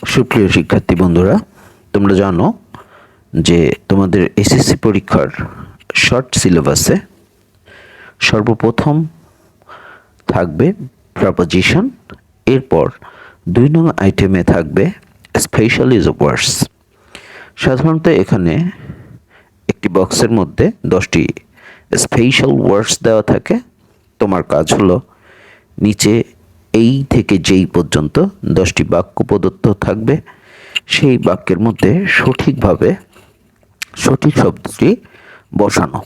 সুপ্রিয় শিক্ষার্থী বন্ধুরা, তোমরা জানো যে তোমাদের এসএসসি পরীক্ষার শর্ট সিলেবাসে সর্বপ্রথম থাকবে প্রপোজিশন, এরপর 2 নং আইটেমে থাকবে স্পেশাল ইউজ অফ ওয়ার্ডস। সাধারণত এখানে একটি বক্সের মধ্যে 10টি স্পেশাল ওয়ার্ডস দেওয়া থাকে। তোমার কাজ হলো নিচে এই থেকে যেই পর্যন্ত 10টি বাক্য প্রদত্ত থাকবে, সেই বাক্যের মধ্যে সঠিকভাবে সঠিক শব্দটি বসানো।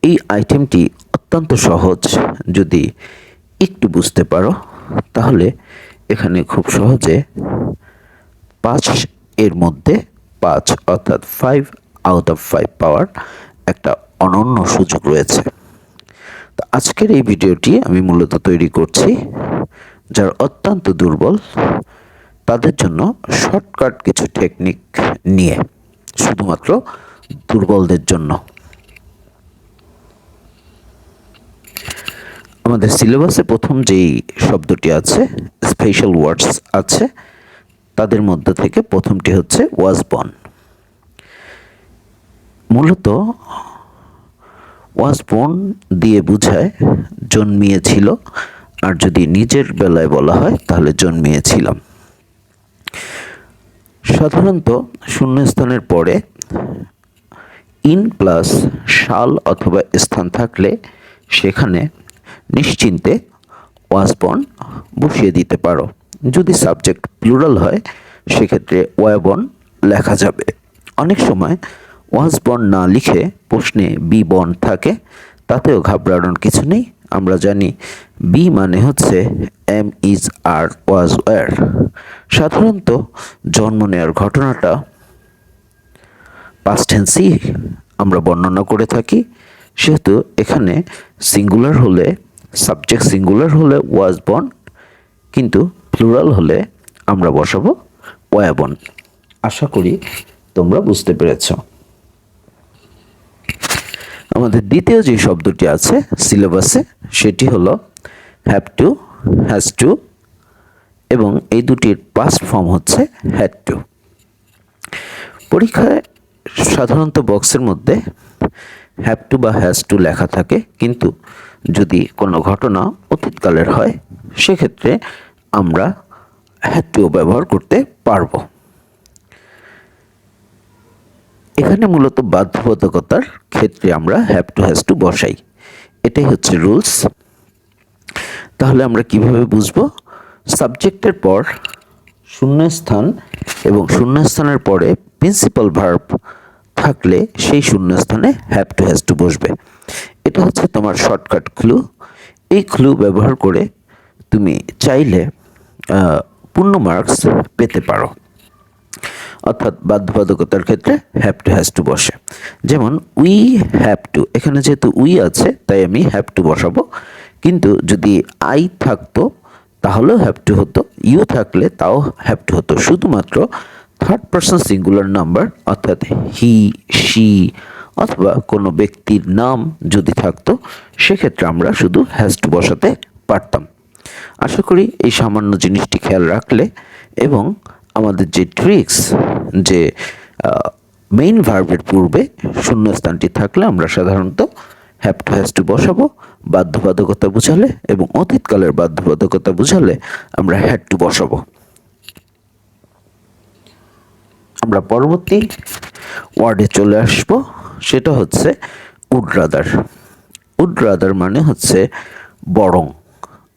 এই আইটেমটি অত্যন্ত সহজ। যদি একটু বুঝতে পারো তাহলে এখানে খুব সহজে 5 এর মধ্যে 5 অর্থাৎ 5 আউট অফ 5 পাওয়ার একটা অনন্য সুযোগ রয়েছে। তো আজকের এই ভিডিওটি আমি মূলত তৈরি করছি যারা অত্যন্ত দুর্বল তাদের জন্য শর্টকাট কিছু টেকনিক নিয়ে, শুধুমাত্র দুর্বলদের জন্য। আমাদের সিলেবাসে প্রথম যেই শব্দটি আছে, স্পেশাল ওয়ার্ডস আছে, তাদের মধ্যে থেকে প্রথমটি হচ্ছে ওয়াজ বর্ন। মূলত ওয়াজ বর্ন দিয়ে বোঝায় জন্মিয়েছিল, আর যদি নিজের বেলায় বলা হয় তাহলে জন্মিয়েছিলাম। সাধারণত শূন্যস্থানের পরে ইন প্লাস শাল অথবা স্থান থাকলে সেখানে নিশ্চিন্তে ওয়াজ বর্ন বসিয়ে দিতে পারো। যদি সাবজেক্ট প্লুরাল হয় সেক্ষেত্রে ওয়া বর্ন লেখা যাবে। অনেক সময় ওয়াজ বর্ন না লিখে প্রশ্নে বি বর্ন থাকে, তাতেও ঘাবড়ানোর কিছু নেই। আমরা জানি বি মানে হচ্ছে am, is, are, was, were. সাধারণত জন্ম নেওয়ার ঘটনাটা পাস্ট টেন্সই আমরা বর্ণনা করে থাকি, সেহেতু এখানে সিঙ্গুলার হলে, সাবজেক্ট সিঙ্গুলার হলে ওয়াজ বর্ন, কিন্তু প্লুরাল হলে আমরা বসাবো ওয়া বর্ন। আশা করি তোমরা বুঝতে পেরেছ। আমাদের দ্বিতীয় যে শব্দটি আছে সিলেবাসে সেটি হলো হ্যাভ টু, হ্যাজ টু, এবং এই দুটির পাস্ট ফর্ম হচ্ছে হ্যাড টু। পরীক্ষায় সাধারণত বক্সের মধ্যে হ্যাভ টু বা হ্যাজ টু লেখা থাকে, কিন্তু যদি কোনো ঘটনা অতীতকালের হয় সেক্ষেত্রে আমরা হ্যাড টু ব্যবহার করতে পারবো। এখানে মূলত বাধ্যবাধকতার ক্ষেত্রে আমরা হ্যাভ টু, হ্যাজ টু বসাই, এটাই হচ্ছে রুলস। তাহলে আমরা কিভাবে বুঝবো? সাবজেক্টের পর শূন্যস্থান এবং শূন্যস্থানের পরে প্রিন্সিপাল ভার্ব থাকলে সেই শূন্যস্থানে হ্যাভ টু, হ্যাজ টু বসবে। এটা হচ্ছে তোমার শর্টকাট ক্লু। এই ক্লু ব্যবহার করে তুমি চাইলে পূর্ণ মার্কস পেতে পারো। অর্থাৎ বাধ্যবাধকতার ক্ষেত্রে হ্যাভ টু, হ্যাজ টু বসে। যেমন উই হ্যাভ টু, এখানে যেহেতু উই আছে তাই আমি হ্যাভ টু বসাবো, কিন্তু যদি আই থাকতো তাহলেও হ্যাভ টু হতো, ইউ থাকলে তাও হ্যাভ টু হতো। শুধুমাত্র থার্ড পারসন সিঙ্গুলার নাম্বার অর্থাৎ হি, শি অথবা কোনো ব্যক্তির নাম যদি থাকতো সেক্ষেত্রে আমরা শুধু হ্যাজ টু বসাতে পারতাম। আশা করি এই সামান্য জিনিসটি খেয়াল রাখলে, এবং আমাদের যে ট্রিক্স, যে মেইন ভার্বের পূর্বে শূন্যস্থানটি থাকলে আমরা সাধারণত হ্যাভ টু, হ্যাজ টু বসাবো বাধ্যবাধকতা বুঝালে, এবং অতীতকালের বাধ্যবাধকতা বুঝালে আমরা হ্যাড টু বসাবো। আমরা পরবর্তী ওয়ার্ডে চলে আসব, সেটা হচ্ছে উড রাদার। উড রাদার মানে হচ্ছে বরং,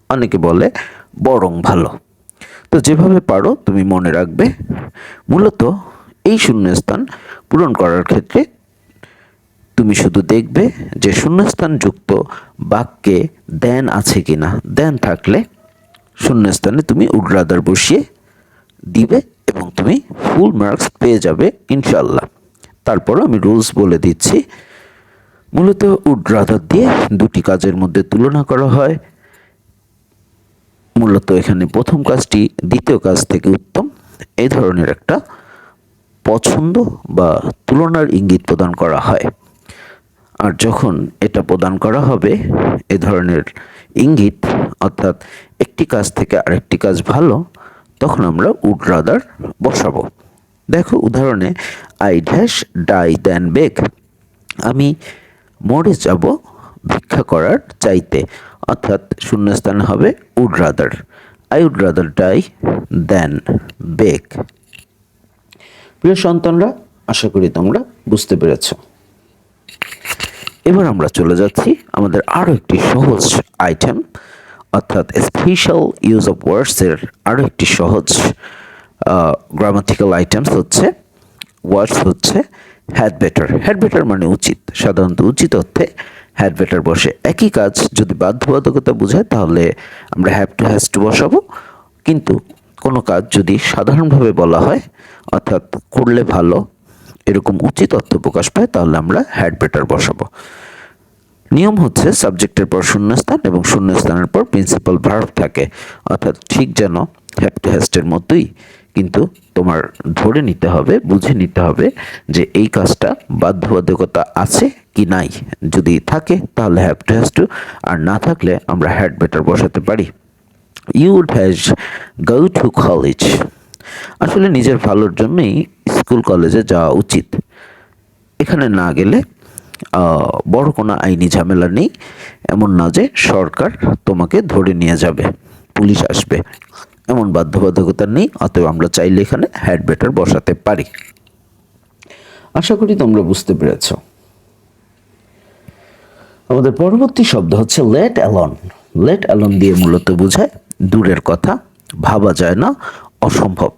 অনেকে বলে বরং ভালো। তো যেভাবে পারো তুমি মনে রাখবে। মূলত এই শূন্যস্থান পূরণ করার ক্ষেত্রে তুমি শুধু দেখবে যে শূন্যস্থান যুক্ত বাক্যে দেন আছে কিনা। দেন থাকলে শূন্যস্থানে তুমি উড রাদার বসিয়ে দিবে এবং তুমি ফুল মার্কস পেয়ে যাবে ইনশাল্লাহ। তারপরও আমি রুলস বলে দিচ্ছি। মূলত উড রাদার দিয়ে দুটি কাজের মধ্যে তুলনা করা হয়। মূলত এখানে প্রথম কাজটি দ্বিতীয় কাজ থেকে উত্তম, এই ধরনের একটা পছন্দ বা তুলনার ইঙ্গিত প্রদান করা হয়। আর যখন এটা প্রদান করা হবে এ ধরনের ইঙ্গিত, অর্থাৎ একটি কাজ থেকে আরেকটি কাজ ভালো, তখন আমরা উড রাদার বসাবো। দেখো উদাহরণে I dash die than beg, আমি মরে যাব ভিক্ষা করার চাইতে, অর্থাৎ শূন্যস্থানে হবে would rather. I would rather die than beg. প্রিয় সন্তানরা, আশা করি তোমরা বুঝতে পেরেছ। এবার আমরা চলে যাচ্ছি আমাদের আরও একটি সহজ আইটেম, অর্থাৎ স্পেশাল ইউজ অফ ওয়ার্ডসের আরও একটি সহজ গ্রামাটিক্যাল আইটেমস হচ্ছে ওয়ার্ডস হচ্ছে হ্যাড বেটার। হ্যাড বেটার মানে উচিত, সাধারণত উচিত অর্থে হ্যাড বেটার বসে। একই কাজ যদি বাধ্যবাধকতা বোঝায় তাহলে আমরা হ্যাভ টু হ্যাজ টু বসাবো, কিন্তু কোনো কাজ যদি সাধারণভাবে বলা হয় অর্থাৎ করলে ভালো এরকম উচিত অর্থ প্রকাশ পায় তাহলে আমরা হ্যাড বেটার বসাবো। নিয়ম হচ্ছে সাবজেক্টের পর শূন্যস্থান এবং শূন্যস্থানের পর প্রিন্সিপাল ভার্ব থাকে, অর্থাৎ ঠিক যেন হ্যাভ টু হ্যাজের মতোই, কিন্তু তোমার ধরে নিতে হবে, বুঝে নিতে হবে যে এই কাজটা বাধ্যবাধকতা আছে কি নাই। যদি থাকে তাহলে হ্যাভ টু হ্যাজ টু, আর না থাকলে আমরা হ্যাড বেটার বসাতে পারি। You would has go to college, আসলে নিজের ভালোর জন্যই স্কুল কলেজে যাওয়া উচিত। এখানে না গেলে বড় কোনো আইনি ঝামেলা নেই, এমন না যে সরকার তোমাকে ধরে নিয়ে যাবে, পুলিশ আসবে, এমন বাধ্যবাধকতা নেই। অতএব আমরা চাইলে এখানে হ্যাড বেটার বসাতে পারি। আশা করি তোমরা বুঝতে পেরেছ। আমাদের পরবর্তী শব্দ হচ্ছে লেট অ্যালোন। লেট অ্যালোন দিয়ে মূলত বোঝায় দূরের কথা, ভাবা যায় না, অসম্ভব।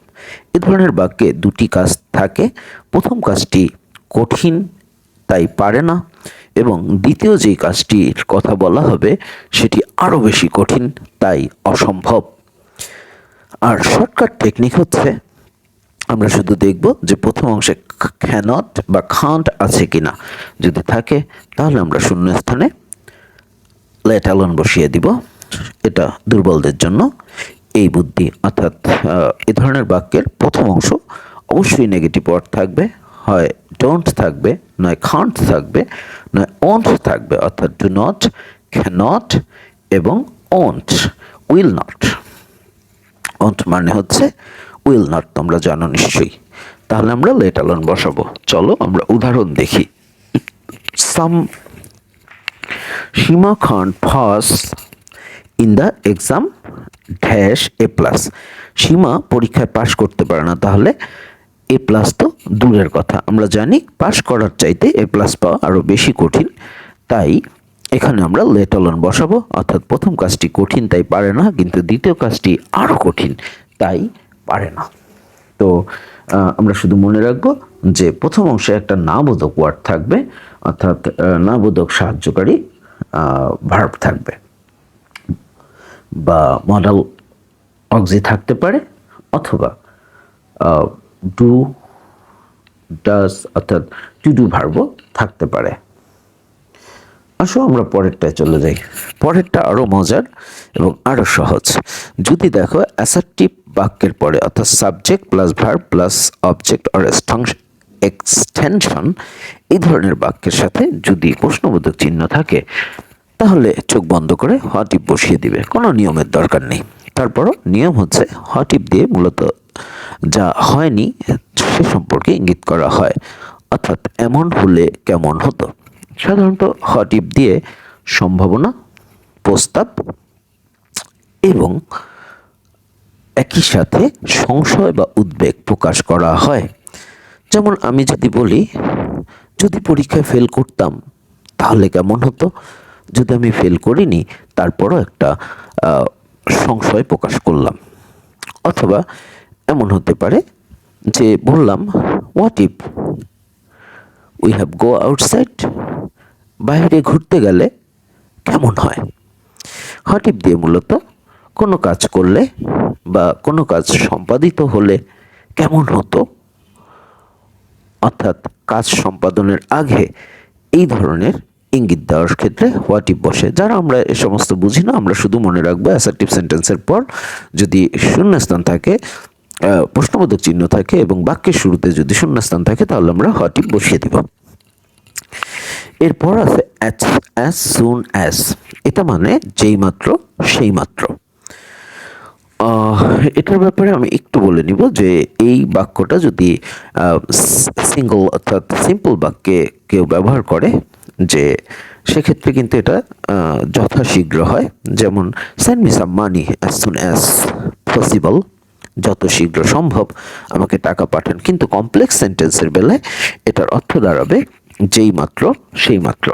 এ ধরনের বাক্যে দুটি কাজ থাকে। প্রথম কাজটি কঠিন তাই পারে না, এবং দ্বিতীয় যেই কাজটির কথা বলা হবে সেটি আরও বেশি কঠিন তাই অসম্ভব। আর শর্টকাট টেকনিক হচ্ছে আমরা শুধু দেখব যে প্রথম অংশে ক্যানট বা কান্ট আছে কিনা, যদি থাকে তাহলে আমরা শূন্যস্থানে লেট অ্যালোন বসিয়ে দিব। এটা দুর্বলদের জন্য এই বুদ্ধি, অর্থাৎ এ ধরনের বাক্যের প্রথম অংশ অবশ্যই নেগেটিভ ওয়ার্ড থাকবে, হয় ডোন্ট থাকবে, নয় কান্ট থাকবে, নয় ওন্ট থাকবে, অর্থাৎ ডু নট, ক্যানট এবং ওন্ট, উইল নট। ওন্ট মানে হচ্ছে উইল নট, তোমরা জানো নিশ্চয়ই। তাহলে আমরা লেট অ্যালোন বসাবো। চলো আমরা উদাহরণ দেখি। সীমা can't pass in the exam dash A plus. সীমা পরীক্ষায় পাশ করতে পারে না, তাহলে এ প্লাস তো দূরের কথা। আমরা জানি পাশ করার চাইতে এ প্লাস পাওয়া আরও বেশি কঠিন, তাই এখানে আমরা লেট অ্যালোন বসাবো। অর্থাৎ প্রথম কাজটি কঠিন তাই পারে না, কিন্তু দ্বিতীয় কাজটি আরও কঠিন তাই পারে না। তো আমরা শুধু মনে রাখবো যে প্রথম অংশে একটা নাবোধক ওয়ার্ড থাকবে, অর্থাৎ নাবোধক সাহায্যকারী ভার্ব থাকবে, বা মডেল অক্সি থাকতে পারে, অথবা ডু, ডাস অর্থাৎ টু ডু ভার্বও থাকতে পারে। আসো আমরা পরেরটায় চলে যাই। পরেরটা আরও মজার এবং আরও সহজ। যদি দেখো অ্যাসার্টিভ বাক্যের পরে অর্থাৎ subject plus verb plus object or extension, এই ধরনের বাক্যের সাথে যদি প্রশ্নবোধক চিহ্ন থাকে তাহলে চোখ বন্ধ করে হোয়াট ইফ বসিয়ে দিবে, কোনো নিয়মের দরকার নেই। তারপরও নিয়ম হচ্ছে হোয়াট ইফ দিয়ে মূলত যা হয়নি সে সম্পর্কে ইঙ্গিত করা হয়, অর্থাৎ এমন হলে কেমন হতো। সাধারণত হোয়াট ইফ দিয়ে সম্ভাবনা, প্রস্তাব এবং একই সাথে সংশয় বা উদ্বেগ প্রকাশ করা হয়। যেমন আমি যদি বলি যদি পরীক্ষায় ফেল করতাম তাহলে কেমন হতো, যদি আমি ফেল করিনি তারপরও একটা সংশয় প্রকাশ করলাম। অথবা এমন হতে পারে যে বললাম what if we have go outside, বাইরে ঘুরতে গেলে কেমন হয়। হোয়াট ইফ দিয়ে মূলত কোনো কাজ করলে বা কোনো কাজ সম্পাদিত হলে কেমন হতো, অর্থাৎ কাজ সম্পাদনের আগে এই ধরনের ইঙ্গিত দেওয়ার ক্ষেত্রে হোয়াট ইফ বসে। যারা আমরা এ সমস্ত বুঝি না, আমরা শুধু মনে রাখবো অ্যাসার্টিভ সেন্টেন্সের পর যদি শূন্যস্থান থাকে, প্রশ্নবোধক চিহ্ন থাকে এবং বাক্যের শুরুতে যদি শূন্যস্থান থাকে তাহলে আমরা হোয়াট ইফ বসিয়ে দিব। এরপর আছে অ্যাজ সুন অ্যাজ, এটা মানে যেই মাত্র সেই মাত্র। আহ, এটার ব্যাপারে আমি একটু বলে নিব যে এই বাক্যটা যদি সিঙ্গল অর্থাৎ সিম্পল বাক্যে কেউ ব্যবহার করে, যে সেক্ষেত্রে কিন্তু এটা যথাশীঘ্র হয়। যেমন সেন্ড মি সাম মানি অ্যাজ সুন অ্যাজ পসিবল, যত শীঘ্র সম্ভব আমাকে টাকা পাঠান। কিন্তু কমপ্লেক্স সেন্টেন্সের বেলায় এটার অর্থ দাঁড়াবে যেই মাত্র সেই মাত্র।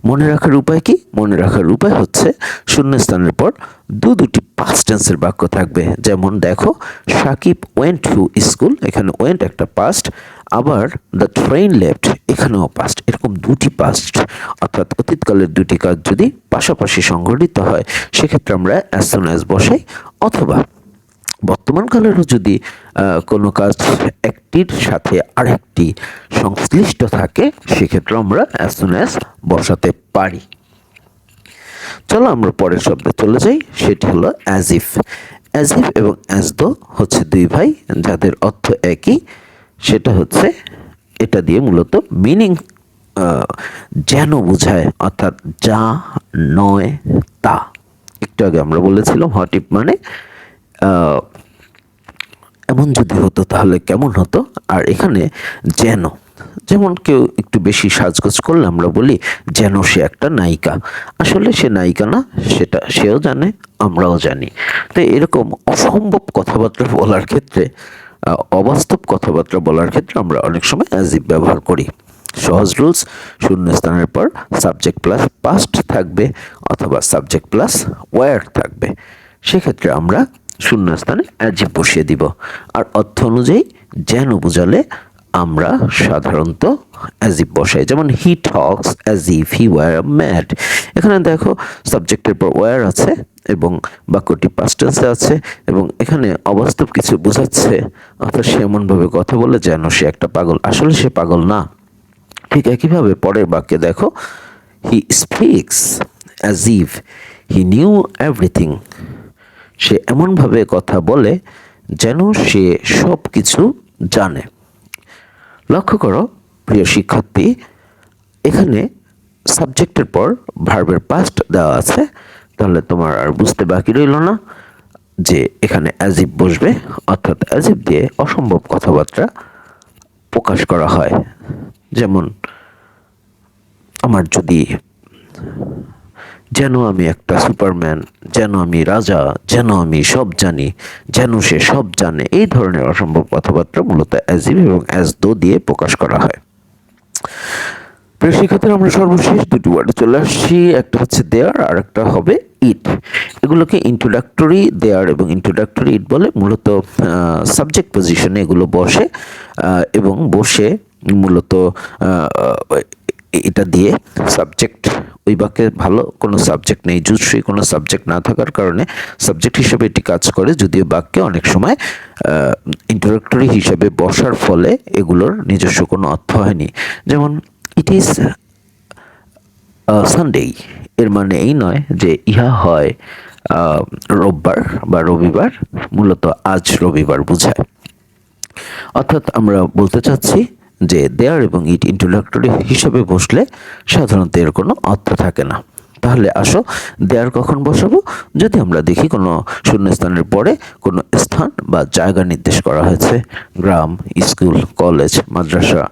মনে রাখার উপায় কি? মনে রাখার উপায় হচ্ছে শূন্যস্থানের পর দুটি পাস্ট টেন্সের বাক্য থাকবে। যেমন দেখো, সাকিব ওয়েন্ট টু স্কুল, এখানে ওয়েন্ট একটা পাস্ট, আবার দ্য ট্রেন লেফট এখানেও পাস্ট। এরকম দুটি পাস্ট অর্থাৎ অতীতকালের দুটি কাজ যদি পাশাপাশি সংঘটিত হয় সেক্ষেত্রে আমরা অ্যাজ সুন অ্যাজ বসাই, অথবা বর্তমানকালেরও যদি কোনো কাজ একটির সাথে আরেকটি সংশ্লিষ্ট থাকে সেক্ষেত্রে আমরা অ্যাজ সুন অ্যাজ বসাতে পারি। চলো আমরা পরের শব্দে চলে যাই, সেটি হলো অ্যাজ ইফ। অ্যাজ ইফ এবং অ্যাজ দো হচ্ছে দুই ভাই যাদের অর্থ একই। সেটা হচ্ছে এটা দিয়ে মূলত মিনিং যেন বোঝায়, অর্থাৎ যা নয় তা। একটু আগে আমরা বলেছিলাম হোয়াট ইফ মানে এমন যদি হতো তাহলে কেমন হতো, আর এখানে যেন, যেমন কেউ একটু বেশি সাজগোজ করলে আমরা বলি যেন সে একটা নায়িকা। আসলে সে নায়িকা না, সেটা সেও জানে, আমরাও জানি। তো এরকম অসম্ভব কথাবার্তা বলার ক্ষেত্রে, অবাস্তব কথাবার্তা বলার ক্ষেত্রে আমরা অনেক সময় অ্যাজ ইফ ব্যবহার করি। সহজ রুলস, শূন্যস্থানের পর সাবজেক্ট প্লাস পাস্ট থাকবে অথবা সাবজেক্ট প্লাস ওয়্যার থাকবে। সেক্ষেত্রে আমরা শূন্যস্থানে অ্যাজ ইফ বসিয়ে দিব। আর অর্থ অনুযায়ী যেন বোঝালে আমরা সাধারণত অ্যাজ ইফ বসাই। যেমন he talks as if he were mad. এখানে দেখো সাবজেক্টের পর ওয়্যার আছে এবং বাক্যটি পাস্ট টেন্সে আছে এবং এখানে অবাস্তব কিছু বোঝাচ্ছে, অর্থাৎ সে এমনভাবে কথা বলে যেন সে একটা পাগল। আসলে সে পাগল না। ঠিক একইভাবে পরের বাক্যে দেখো, he speaks as if he knew everything. সে এমনভাবে কথা বলে যেন সে সব কিছু জানে। লক্ষ্য করো প্রিয় শিক্ষার্থী, এখানে সাবজেক্টের পর ভার্বের পাস্ট দেওয়া আছে, তাহলে তোমার আর বুঝতে বাকি রইল না যে এখানে অ্যাজ ইফ বসবে, অর্থাৎ অ্যাজ ইফ দিয়ে অসম্ভব কথাবার্তা প্রকাশ করা হয়। যেমন আমার যদি, যেন আমি একটা সুপারম্যান, যেন আমি রাজা, যেন আমি সব জানি, যেন সে সব জানে, এই ধরনের অসম্ভব কথাবার্তা মূলত অ্যাজ ইফ এবং অ্যাজ দো দিয়ে প্রকাশ করা হয়। প্রিয় শিক্ষার্থীরা, আমরা সর্বশেষ দুটি ওয়ার্ডে চলে আসছি, একটা হচ্ছে দেয়ার আর একটা হবে ইট। এগুলোকে ইন্ট্রোডাক্টরি দেয়ার এবং ইন্ট্রোডাক্টরি ইট বলে। মূলত সাবজেক্ট পজিশনে এগুলো বসে এবং বসে মূলত এটা দিয়ে সাবজেক্ট, ওই বাক্যে ভালো কোনো সাবজেক্ট নেই, জুৎসই কোনো সাবজেক্ট না থাকার কারণে সাবজেক্ট হিসেবে এটি কাজ করে, যদিও বাক্যে অনেক সময় ইন্ট্রোডাক্টরি হিসেবে বসার ফলে এগুলোর নিজস্ব কোনো অর্থ হয়নি। যেমন ইট ইজ সানডে, এর মানে এই নয় যে ইহা হয় রোববার বা রবিবার, মূলত আজ রবিবার বোঝায়। অর্থাৎ আমরা বলতে চাচ্ছি যে দেয়ার এবং ইট ইন্ট্রোডাক্টরি হিসেবে বসলে সাধারণত এর কোনো অর্থ থাকে না। তাহলে আসো দেয়ার কখন বসাবো? যদি আমরা দেখি কোনো শূন্যস্থানের পরে কোনো স্থান বা জায়গা নির্দেশ করা হয়েছে, গ্রাম, স্কুল, কলেজ, মাদ্রাসা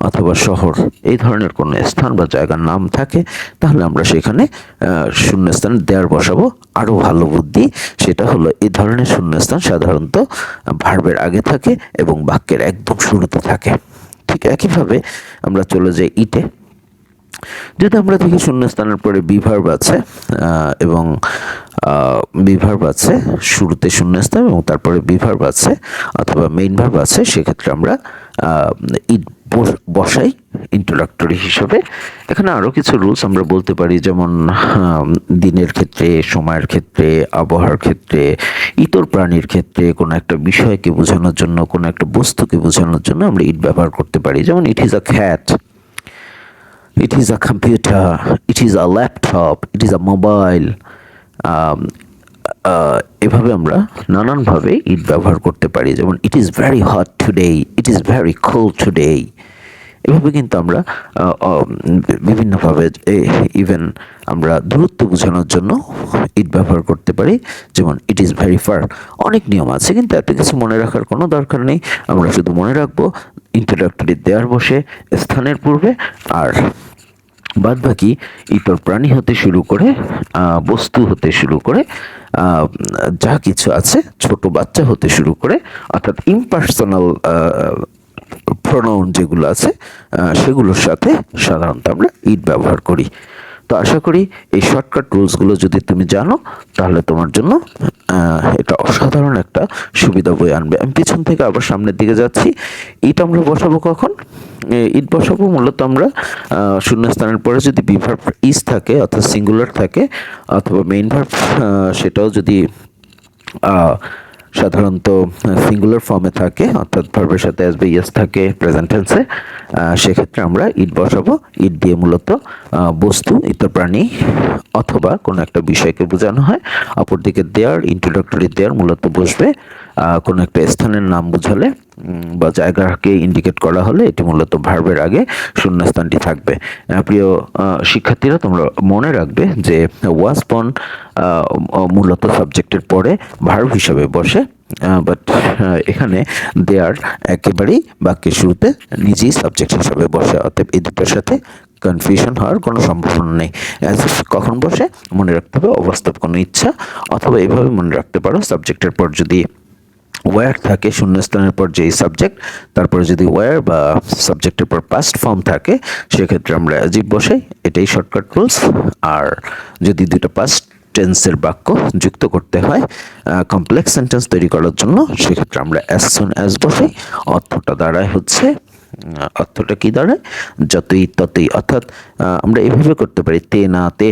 অথবা শহর, এই ধরনের কোনো স্থান বা জায়গার নাম থাকে, তাহলে আমরা সেখানে শূন্যস্থান দেয়ার বসাবো। আরও ভালো বুদ্ধি সেটা হলো এই ধরনের শূন্যস্থান সাধারণত ভার্বের আগে থাকে এবং বাক্যের একদম শুরুতে থাকে। ঠিক একইভাবে আমরা চলে যাই ইটে। যদি আমরা দেখি শূন্যস্থানের পরে বিভার্ব আছে এবং বিভার্ব আছে, শুরুতে শূন্যস্থান এবং তারপরে বিভার্ব আছে অথবা মেইন ভার্ব আছে, সেক্ষেত্রে আমরা ইট বসাই ইন্ট্রোডাক্টরি হিসেবে। এখানে আরও কিছু রুলস আমরা বলতে পারি, যেমন দিনের ক্ষেত্রে, সময়ের ক্ষেত্রে, আবহাওয়ার ক্ষেত্রে, ইতর প্রাণীর ক্ষেত্রে, কোনো একটা বিষয়কে বোঝানোর জন্য, কোনো একটা বস্তুকে বোঝানোর জন্য আমরা ইট ব্যবহার করতে পারি। যেমন it is a খ্যাট, it is a computer, it is a laptop, it is a mobile. এভাবে আমরা নানানভাবে ইট ব্যবহার করতে পারি। যেমন it is very hot today, it is very cold today. এভাবে কিন্তু আমরা বিভিন্নভাবে ইভেন আমরা দূরত্ব বোঝানোর জন্য ইট ব্যবহার করতে পারি। যেমন ইট ইজ ভেরি ফার। অনেক নিয়ম আছে, কিন্তু এত কিছু মনে রাখার কোনো দরকার নেই। আমরা শুধু মনে রাখবো ইন্ট্রোডাক্টরি দেয়ার বসে স্থানের পূর্বে, আর বাদ বাকি ইতর প্রাণী হতে শুরু করে বস্তু হতে শুরু করে যা কিছু আছে, ছোট বাচ্চা হতে শুরু করে, অর্থাৎ ইমপার্সোনাল প্রোনাউন যেগুলো আছে সেগুলোর সাথে সাধারণত আমরা ইট ব্যবহার করি। তো আশা করি এই শর্টকাট রুলসগুলো যদি তুমি জানো, তাহলে তোমার জন্য এটা অসাধারণ একটা সুবিধা বয়ে আনবে। আমি পিছন থেকে আবার সামনের দিকে যাচ্ছি। ইট আমরা বসাবো কখন? ইট বসাবো মূলত আমরা শূন্যস্থানের পরে যদি বি ভার্ব ইজ থাকে, অর্থাৎ সিঙ্গুলার থাকে, অথবা মেইন ভার্ব সেটাও যদি সাধারণত সিঙ্গুলার ফর্মে থাকে, অর্থাৎ ভার্বের সাথে আসবে ইয়েস থাকে প্রেজেন্ট টেন্সে, সেক্ষেত্রে আমরা ইট বসাবো। ইট দিয়ে মূলত বস্তু, ইতর প্রাণী অথবা কোনো একটা বিষয়কে বোঝানো হয়। অপরদিকে দেয়ার, ইন্ট্রোডাক্টরি দেয়ার মূলত বসবে কোনো একটা স্থানের নাম বোঝালে বা জায়গাকে ইন্ডিকেট করা হলে এটি মূলত ভার্বের আগে শূন্যস্থানটি থাকবে। প্রিয় শিক্ষার্থীরা, তোমরা মনে রাখবে যে ওয়াজ বর্ন মূলত সাবজেক্টের পরে ভার্ব হিসাবে বসে, বাট এখানে দেয়ার একেবারেই বাক্যের শুরুতে নিজেই সাবজেক্ট হিসাবে বসে। অতএব এই দুটোর সাথে কনফিউশন হওয়ার কোনো সম্ভাবনা নেই। কখন বসে মনে রাখতে হবে অবাস্তব কোনো ইচ্ছা, অথবা এইভাবে মনে রাখতে পারো সাবজেক্টের পর যদি ওয়ার থাকে, শূন্যস্থানের পর যেই সাবজেক্ট, তারপরে যদি ওয়ার বা সাবজেক্টের পর পাস্ট ফর্ম থাকে, সেক্ষেত্রে আমরা অ্যাজিভ বসাই। এটাই শর্টকাট রুলস। আর যদি দুটো পাস্ট টেন্সের বাক্য যুক্ত করতে হয় কমপ্লেক্স সেন্টেন্স তৈরি করার জন্য, সেক্ষেত্রে আমরা অ্যাজ সুন অ্যাজ বসাই। অর্থটা কি দাঁড়ায়? যতই ততই। অর্থাৎ আমরা এভাবে করতে পারি, তে না তে,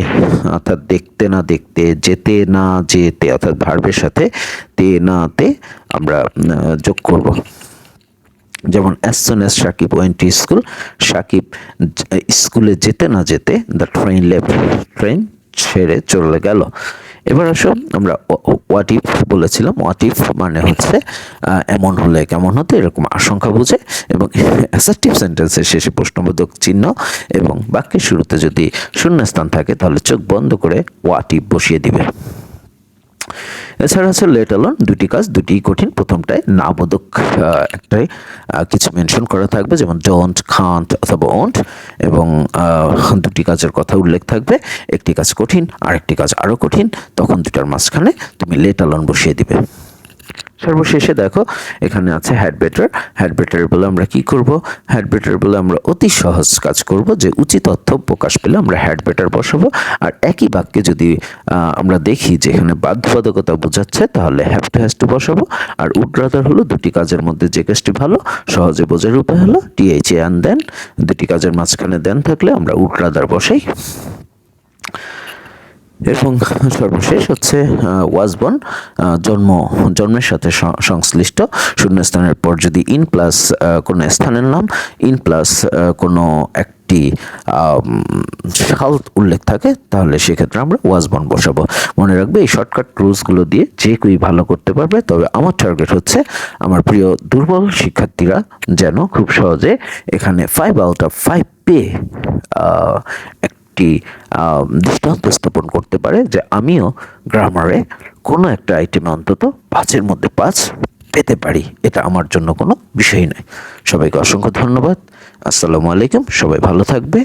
অর্থাৎ দেখতে না দেখতে, যেতে না যেতে, অর্থাৎ ভার্বের সাথে তে না তে আমরা যোগ করব। যেমন as soon as Shakib went to school, Shakib স্কুলে যেতে না যেতে দ্য ট্রেন লেফট, ট্রেন ছেড়ে চলে গেল। এবার আসো, আমরা হোয়াট ইফ বলেছিলাম। হোয়াট ইফ মানে হচ্ছে এমন হলে কেমন হতো, এরকম আশঙ্কা বোঝে, এবং অ্যাসার্টিভ সেন্টেন্সের শেষে প্রশ্নবোধক চিহ্ন এবং বাক্যের শুরুতে যদি শূন্যস্থান থাকে, তাহলে চোখ বন্ধ করে হোয়াট ইফ বসিয়ে দিবে। এছাড়া আছে লেট অ্যালোন। দুটি কাজ, দুটিই কঠিন। প্রথমটায় না বোধক একটাই কিছু মেনশন করা থাকবে, যেমন ডোন্ট, কান্ট অথবা ওন্ট, এবং দুটি কাজের কথা উল্লেখ থাকবে। একটি কাজ কঠিন, আরেকটি কাজ আরও কঠিন, তখন দুটার মাঝখানে তুমি লেট অ্যালোন বসিয়ে দিবে। সর্বশেষে দেখো এখানে আছে হ্যাড বেটার। হ্যাড বেটার বলে আমরা কি করব? হ্যাড বেটার বলে আমরা অতি সহজ কাজ করব, যে উচিত অর্থ প্রকাশ পেলে আমরা হ্যাড বেটার বসাবো। আর একই বাক্যে যদি আমরা দেখি যে এখানে বাধ্যবাধকতা বোঝাচ্ছে, তাহলে হ্যাভ টু হ্যাজ টু বসাবো। আর উড রাদার হলো দুটি কাজের মধ্যে যে কাজটি ভালো, সহজে বোঝার উপায় হলো টিএইচ এ অ্যান্ড দেন। দুটি কাজের মাঝখানে দেন থাকলে আমরা উড রাদার বসাই। এবং সর্বশেষ হচ্ছে ওয়াজ বর্ন, জন্মের সাথে সংশ্লিষ্ট। শূন্যস্থানের পর যদি ইন প্লাস কোনো স্থানের নাম, ইন প্লাস কোনো একটি সাল উল্লেখ থাকে, তাহলে সেক্ষেত্রে আমরা ওয়াজ বর্ন বসাবো। মনে রাখবে এই শর্টকাট রুলসগুলো দিয়ে যে কেউ ভালো করতে পারবে। তবে আমার টার্গেট হচ্ছে আমার প্রিয় দুর্বল শিক্ষার্থীরা যেন খুব সহজে এখানে 5 আউট অফ 5 পেয়ে দৃষ্টান্ত স্থাপন করতে পারে যে আমিও গ্রামারে কোনো একটা আইটেমে অন্তত 5-এর মধ্যে 5 পেতে পারি। এটা আমার জন্য কোনো বিষয় নয়। সবাইকে অসংখ্য ধন্যবাদ। আসসালামু আলাইকুম। সবাই ভালো থাকবে।